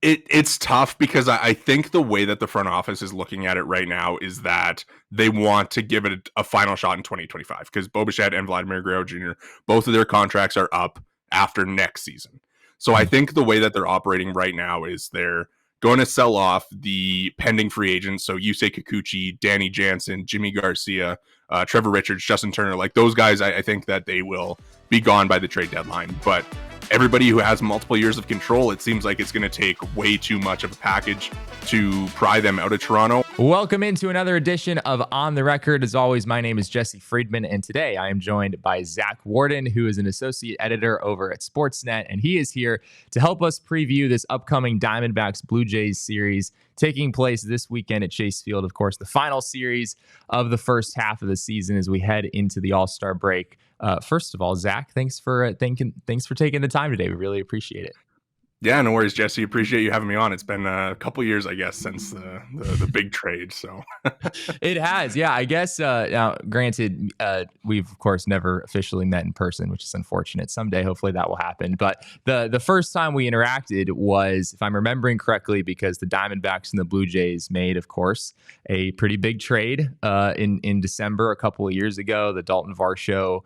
It's tough because I think the way that the front office is looking at it right now is that they want to give it a final shot in 2025 because Bo Bichette and Vladimir Guerrero Jr., both of their contracts are up after next season. So I think the way that they're operating right now is they're going to sell off the pending free agents. So Yusei Kikuchi, Danny Jansen, Jimmy Garcia, Trevor Richards, Justin Turner, like those guys, I think that they will be gone by the trade deadline. But everybody who has multiple years of control, it seems like it's going to take way too much of a package to pry them out of Toronto. Welcome into another edition of On the Record. As always, my name is Jesse Friedman, and today I am joined by Zach Worden, who is an associate editor over at Sportsnet, and he is here to help us preview this upcoming Diamondbacks-Blue Jays series taking place this weekend at Chase Field. Of course, the final series of the first half of the season as we head into the All-Star break. First of all, Zach, thanks for taking the time today. We really appreciate it. Yeah, no worries, Jesse. Appreciate you having me on. It's been a couple years, I guess, since the big trade. So it has, yeah. I guess. Now, granted, we've of course never officially met in person, which is unfortunate. Someday, hopefully, that will happen. But the first time we interacted was, if I'm remembering correctly, because the Diamondbacks and the Blue Jays made, of course, a pretty big trade in December a couple of years ago. The Daulton Varsho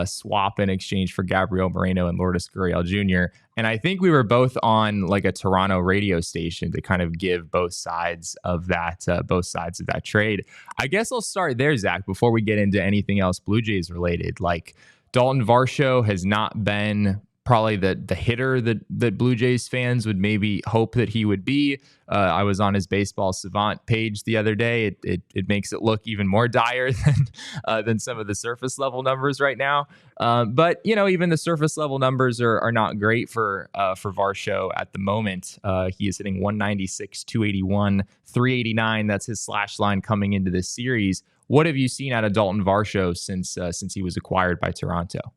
swap in exchange for Gabriel, Moreno, and Lourdes Gurriel Jr. And I think we were both on like a Toronto radio station to kind of give both sides of that trade. I guess I'll start there, Zach, before we get into anything else Blue Jays related. Like Daulton Varsho has not been probably the hitter that Blue Jays fans would maybe hope that he would be. I was on his Baseball Savant page the other day. It makes it look even more dire than some of the surface level numbers right now. But even the surface level numbers are not great for Varsho at the moment. He is hitting 196, 281, 389. That's his slash line coming into this series. What have you seen out of Daulton Varsho since he was acquired by Toronto?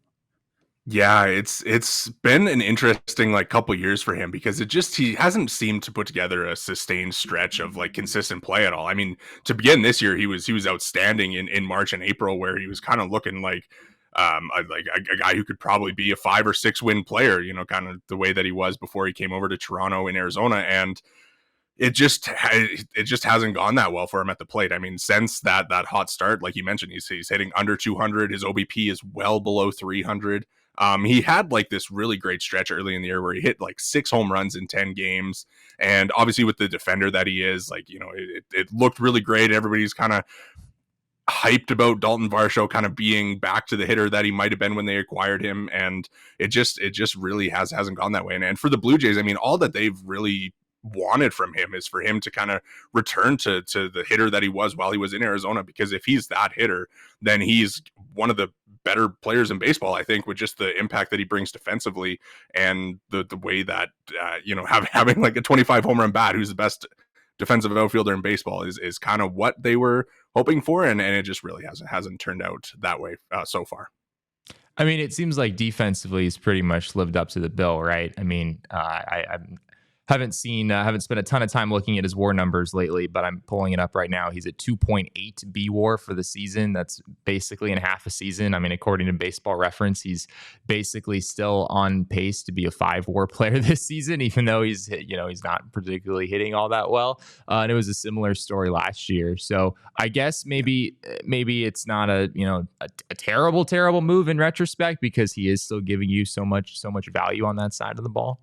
Yeah, it's been an interesting couple years for him because he hasn't seemed to put together a sustained stretch of consistent play at all. I mean, to begin this year, he was outstanding in March and April, where he was kind of looking like a guy who could probably be a 5 or 6 win player, kind of the way that he was before he came over to Toronto in Arizona. And it just hasn't gone that well for him at the plate. I mean, since that hot start, like you mentioned, he's hitting under 200. His OBP is well below 300. He had this really great stretch early in the year where he hit 6 home runs in 10 games. And obviously with the defender that he is, it looked really great. Everybody's kind of hyped about Daulton Varsho kind of being back to the hitter that he might have been when they acquired him. And it just really hasn't gone that way. And for the Blue Jays, I mean, all that they've really wanted from him is for him to kind of return to the hitter that he was while he was in Arizona, because if he's that hitter, then he's one of the better players in baseball, I think, with just the impact that he brings defensively and the way that having a 25 home run bat who's the best defensive outfielder in baseball is kind of what they were hoping for, and it just really hasn't turned out that way so far. I mean, it seems like defensively he's pretty much lived up to the bill, right? I mean, I haven't spent a ton of time looking at his WAR numbers lately, but I'm pulling it up right now. He's at 2.8 B WAR for the season. That's basically in half a season. I mean, according to Baseball Reference, he's basically still on pace to be a 5 WAR player this season, even though he's not particularly hitting all that well. And it was a similar story last year. So I guess maybe it's not a terrible move in retrospect, because he is still giving you so much value on that side of the ball.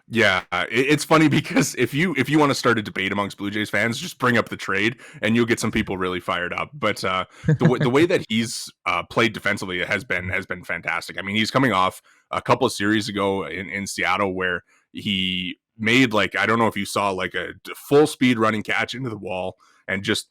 Yeah, it's funny because if you want to start a debate amongst Blue Jays fans, just bring up the trade and you'll get some people really fired up. But the way that he's played defensively has been fantastic. I mean, he's coming off a couple of series ago in Seattle where he made I don't know if you saw a full speed running catch into the wall and just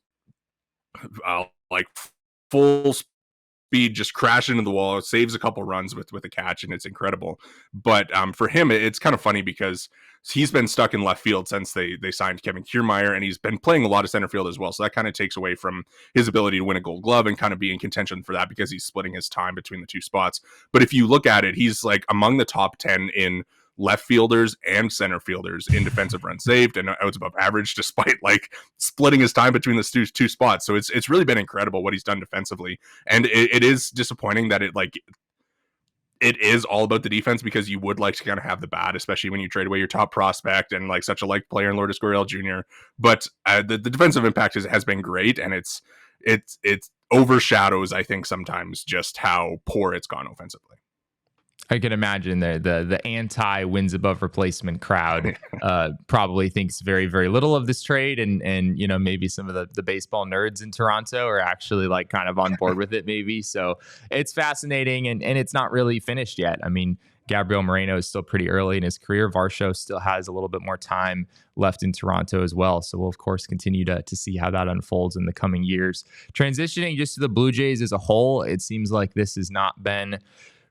full speed just crash into the wall. It saves a couple runs with a catch, and it's incredible. But for him, it's kind of funny because he's been stuck in left field since they signed Kevin Kiermaier, and he's been playing a lot of center field as well. So that kind of takes away from his ability to win a Gold Glove and kind of be in contention for that because he's splitting his time between the two spots. But if you look at it, he's among the top 10 in left fielders and center fielders in defensive runs saved, and outs above average, despite splitting his time between the two spots. So it's really been incredible what he's done defensively, and it is disappointing that it is all about the defense, because you would like to kind of have the bat, especially when you trade away your top prospect and like such a liked player in Lourdes Gurriel Jr. But the defensive impact has been great, and it's overshadows, I think, sometimes just how poor it's gone offensively. I can imagine the anti wins above replacement crowd probably thinks very, very little of this trade, and you know, maybe some of the baseball nerds in Toronto are actually like kind of on board with it, maybe. So it's fascinating, and it's not really finished yet. I mean, Gabriel Moreno is still pretty early in his career. Varsho still has a little bit more time left in Toronto as well. So we'll, of course, continue to see how that unfolds in the coming years. Transitioning just to the Blue Jays as a whole, it seems like this has not been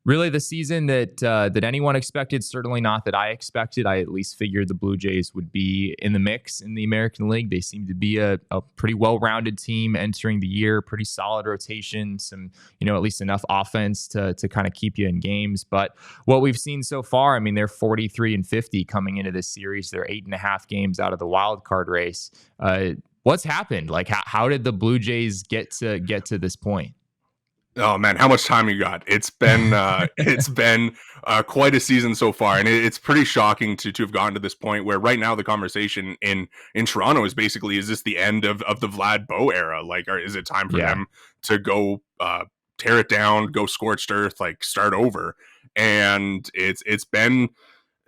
really the season that anyone expected. Certainly not that I expected. I at least figured the Blue Jays would be in the mix in the American League. They seem to be a pretty well-rounded team entering the year, pretty solid rotation, some, you know, at least enough offense to kind of keep you in games. But what we've seen so far, I mean, they're 43-50 coming into this series. They're 8.5 games out of the wild card race. What's happened? Like, how did the Blue Jays get to this point? Oh man, how much time you got? It's been quite a season so far, and it's pretty shocking to have gotten to this point where right now the conversation in Toronto is basically, is this the end of the Vlad Bo era? Like, or is it time for them to go tear it down, go scorched earth, like start over? And it's been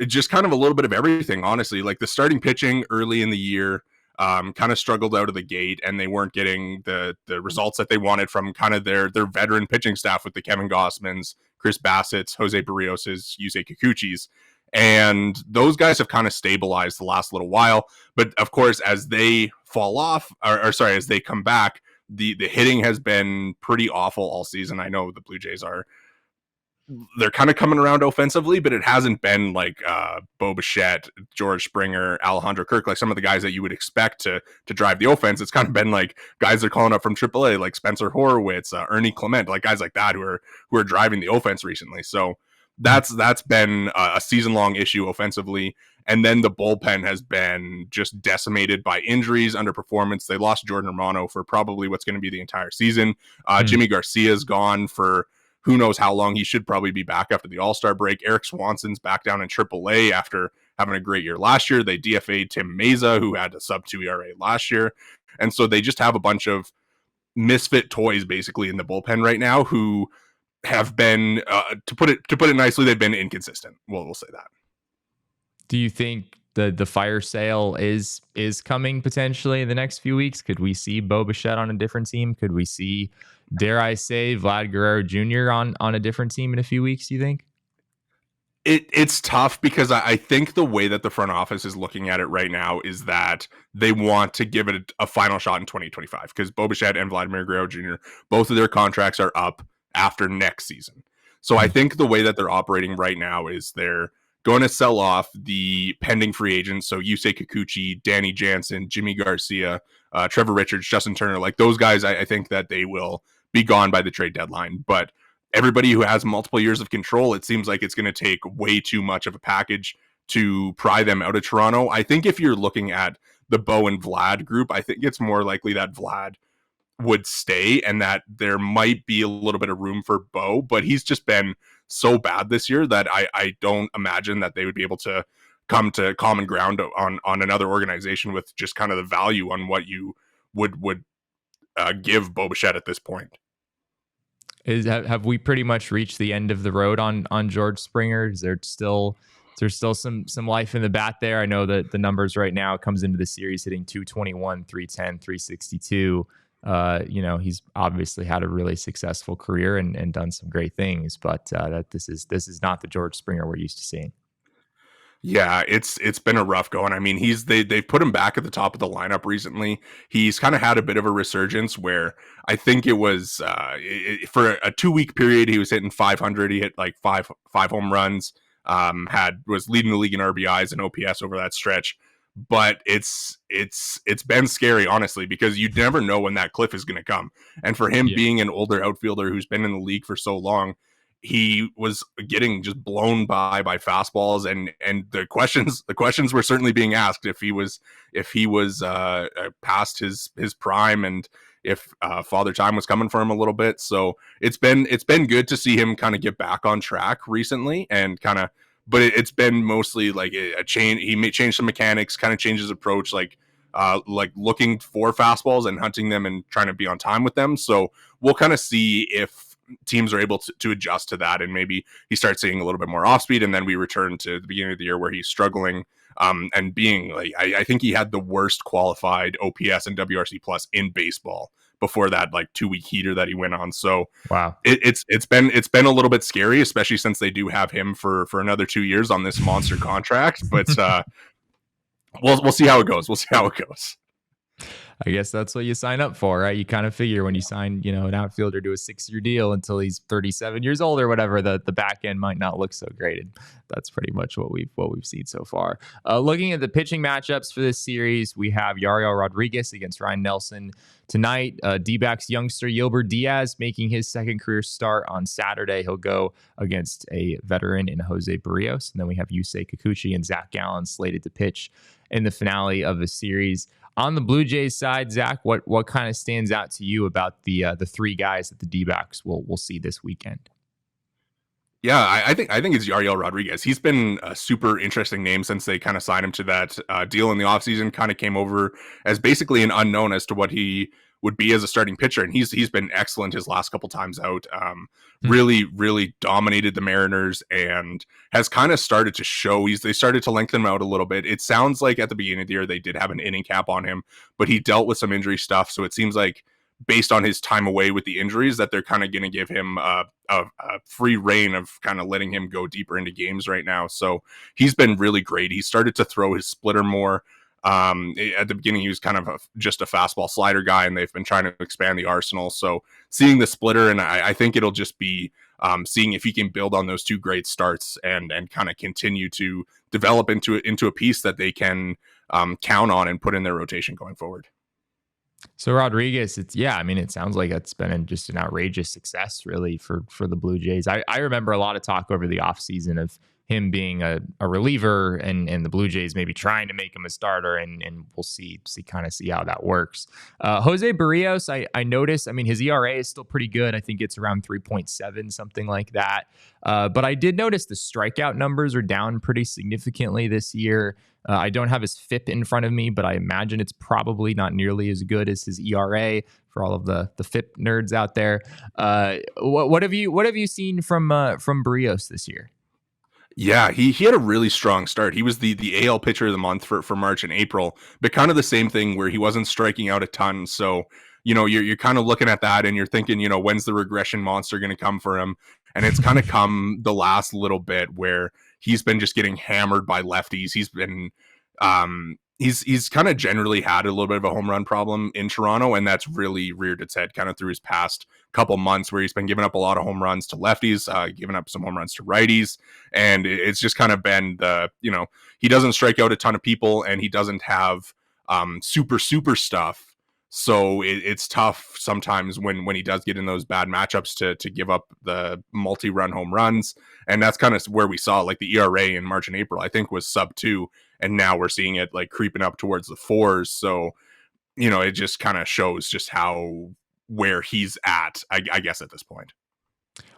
just kind of a little bit of everything, honestly. Like the starting pitching early in the year kind of struggled out of the gate, and they weren't getting the results that they wanted from kind of their veteran pitching staff with the Kevin Gossmans, Chris Bassett's, Jose Barrios's, Yusei Kikuchi's. And those guys have kind of stabilized the last little while. But of course, as they fall off, as they come back, the hitting has been pretty awful all season. I know the Blue Jays they're kind of coming around offensively, but it hasn't been like Bo Bichette, George Springer, Alejandro Kirk, like some of the guys that you would expect to drive the offense. It's kind of been like guys they're calling up from AAA, like Spencer Horowitz, Ernie Clement, like guys like that who are driving the offense recently. So that's been a season-long issue offensively. And then the bullpen has been just decimated by injuries, underperformance. They lost Jordan Romano for probably what's going to be the entire season. Jimmy Garcia's gone for who knows how long. He should probably be back after the All-Star break. Eric Swanson's back down in AAA after having a great year last year. They DFA'd Tim Meza, who had a sub-2 ERA last year. And so they just have a bunch of misfit toys basically in the bullpen right now who have been, to put it nicely, they've been inconsistent. We'll say that. Do you think the fire sale is coming potentially in the next few weeks? Could we see Bo Bichette on a different team? Could we see, dare I say, Vlad Guerrero Jr. on a different team in a few weeks, do you think? It's tough because I think the way that the front office is looking at it right now is that they want to give it a final shot in 2025, because Bo Bichette and Vladimir Guerrero Jr., both of their contracts are up after next season. So I think the way that they're operating right now is they're going to sell off the pending free agents. So Yusei Kikuchi, Danny Jansen, Jimmy Garcia, Trevor Richards, Justin Turner, like those guys, I think that they will be gone by the trade deadline. But everybody who has multiple years of control, it seems like it's going to take way too much of a package to pry them out of Toronto. I think if you're looking at the Bo and Vlad group, I think it's more likely that Vlad would stay and that there might be a little bit of room for Bo, but he's just been so bad this year that I don't imagine that they would be able to come to common ground on another organization with just kind of the value on what you would give Bo Bichette at this point. Have we pretty much reached the end of the road on George Springer? Is there still some life in the bat there? I know that the numbers right now, comes into the series hitting 221, 310, 362. He's obviously had a really successful career and done some great things, but that this is not the George Springer we're used to seeing. Yeah, it's been a rough go. And I mean, they've put him back at the top of the lineup recently. He's kind of had a bit of a resurgence where I think it was for a 2-week period, he was hitting 500. He hit like five home runs, was leading the league in RBIs and OPS over that stretch. But it's been scary, honestly, because you never know when that cliff is going to come. And for him being an older outfielder who's been in the league for so long, he was getting just blown by fastballs, and the questions were certainly being asked if he was past his prime, and if Father Time was coming for him a little bit. So it's been good to see him kind of get back on track recently, and kind of, but it's been mostly like a change. He may change some mechanics, kind of change his approach, like looking for fastballs and hunting them and trying to be on time with them. So we'll kind of see if teams are able to adjust to that, and maybe he starts seeing a little bit more off speed, and then we return to the beginning of the year where he's struggling, and being like, I think he had the worst qualified OPS and WRC plus in baseball before that like 2-week heater that he went on. So Wow. It's been a little bit scary, especially since they do have him for another 2 years on this monster contract. But we'll see how it goes. We'll see how it goes. I guess that's what you sign up for, right? You kind of figure when you sign, an outfielder to a 6-year deal until he's 37 years old or whatever, the back end might not look so great. And that's pretty much what we've seen so far. Looking at the pitching matchups for this series, we have Yariel Rodriguez against Ryan Nelson tonight. D-backs youngster Yilber Diaz making his second career start on Saturday. He'll go against a veteran in Jose Barrios. And then we have Yusei Kikuchi and Zach Gallen slated to pitch in the finale of the series. On the Blue Jays side, Zach, what kind of stands out to you about the three guys that the D-backs will see this weekend? Yeah, I think it's Yariel Rodriguez. He's been a super interesting name since they kind of signed him to that deal in the offseason. Kind of came over as basically an unknown as to what he would be as a starting pitcher, and he's been excellent his last couple times out. Really dominated the Mariners and has kind of started to show. They started to lengthen him out a little bit. It sounds like at the beginning of the year they did have an inning cap on him, but he dealt with some injury stuff, so it seems like based on his time away with the injuries that they're kind of going to give him a free reign of kind of letting him go deeper into games right now. So he's been really great. He started to throw his splitter more. At the beginning, he was kind of just a fastball slider guy, and they've been trying to expand the arsenal. So seeing the splitter, and I think it'll just be seeing if he can build on those two great starts and kind of continue to develop into a piece that they can count on and put in their rotation going forward. So Rodriguez, it sounds like it's been just an outrageous success really for the Blue Jays. I remember a lot of talk over the offseason of him being a reliever and the Blue Jays maybe trying to make him a starter, and we'll see how that works. Jose Barrios, I noticed, his ERA is still pretty good. I think it's around 3.7, something like that. But I did notice the strikeout numbers are down pretty significantly this year. I don't have his FIP in front of me, but I imagine it's probably not nearly as good as his ERA for all of the FIP nerds out there. What have you seen from Barrios this year? Yeah, he had a really strong start. He was the AL pitcher of the month for March and April, but kind of the same thing where he wasn't striking out a ton. So, you're kind of looking at that and you're thinking, when's the regression monster going to come for him? And it's kind of come the last little bit where he's been just getting hammered by lefties. He's been he's kind of generally had a little bit of a home run problem in Toronto, and that's really reared its head kind of through his past couple months where he's been giving up a lot of home runs to lefties, giving up some home runs to righties, and it's just kind of been he doesn't strike out a ton of people, and he doesn't have super stuff. So it's tough sometimes when he does get in those bad matchups to give up the multi-run home runs. And that's kind of where we saw like the ERA in March and April, I think was sub-2. And now we're seeing it like creeping up towards the 4s. So, it just kind of shows just where he's at, I guess, at this point.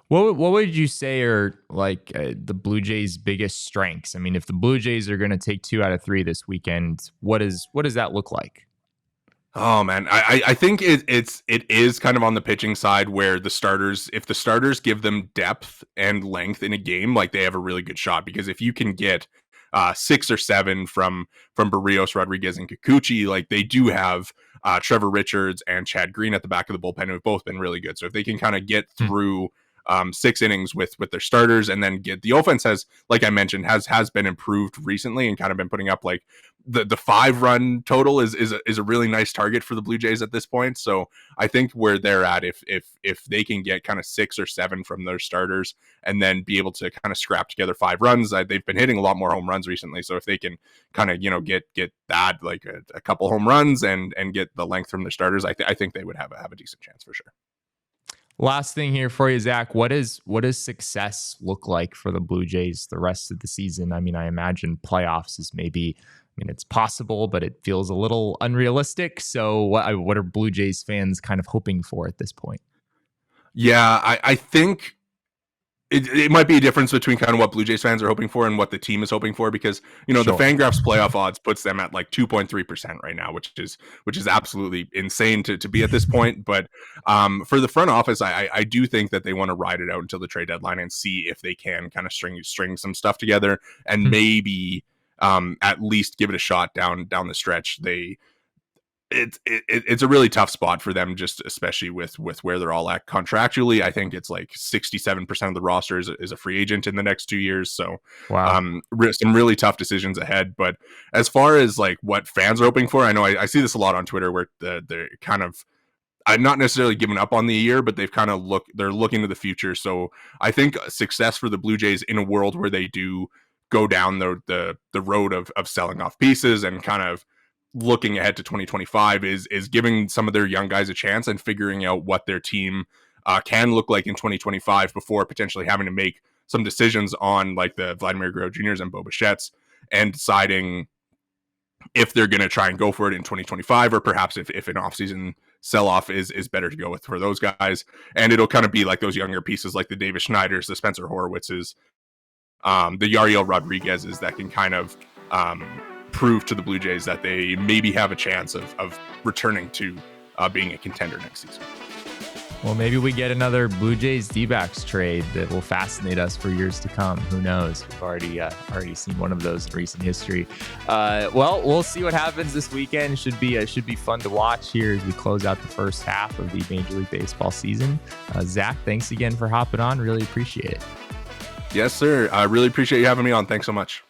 What would you say are like the Blue Jays' biggest strengths? If the Blue Jays are going to take 2 out of 3 this weekend, what does that look like? Oh man, I think it is kind of on the pitching side where if the starters give them depth and length in a game, like they have a really good shot. Because if you can get 6 or 7 from Barrios, Rodriguez, and Kikuchi, like they do have Trevor Richards and Chad Green at the back of the bullpen who have both been really good. So if they can kind of get through 6 innings with their starters, and then get the offense has, like I mentioned, has been improved recently and kind of been putting up like the 5-run total is a really nice target for the Blue Jays at this point. So I think where they're at, if they can get kind of 6 or 7 from their starters and then be able to kind of scrap together 5 runs, they've been hitting a lot more home runs recently. So if they can kind of get that like a couple home runs and get the length from their starters, I think they would have a decent chance for sure. Last thing here for you, Zach. What does success look like for the Blue Jays the rest of the season? I mean, I imagine playoffs is maybe. I mean, it's possible, but it feels a little unrealistic. So, what are Blue Jays fans kind of hoping for at this point? Yeah, I think it might be a difference between kind of what Blue Jays fans are hoping for and what the team is hoping for, because the Sure. Fangraphs playoff odds puts them at like 2.3% right now, which is absolutely insane to be at this point. But for the front office, I do think that they want to ride it out until the trade deadline and see if they can kind of string some stuff together and maybe at least give it a shot down the stretch. It's a really tough spot for them, just especially with where they're all at contractually. I think it's like 67% of the roster is a free agent in the next 2 years. So Wow. some really tough decisions ahead. But as far as like what fans are hoping for, I know I see this a lot on Twitter where they're kind of, I'm not necessarily giving up on the year, but they've kind of they're looking to the future. So I think success for the Blue Jays in a world where they do go down the road of selling off pieces and kind of looking ahead to 2025 is giving some of their young guys a chance and figuring out what their team can look like in 2025 before potentially having to make some decisions on like the Vladimir Guerrero Juniors and Bo Bichette's, and deciding if they're going to try and go for it in 2025, or perhaps if an offseason sell-off is better to go with for those guys. And it'll kind of be like those younger pieces like the Davis Schneiders, the Spencer Horowitzes, the Yariel Rodriguez's that can kind of prove to the Blue Jays that they maybe have a chance of returning to being a contender next season. Well, maybe we get another Blue Jays D-backs trade that will fascinate us for years to come. Who knows? We've already seen one of those in recent history. Well, we'll see what happens this weekend. Should be fun to watch here as we close out the first half of the Major League Baseball season. Zach, thanks again for hopping on. Really appreciate it. Yes, sir. I really appreciate you having me on. Thanks so much.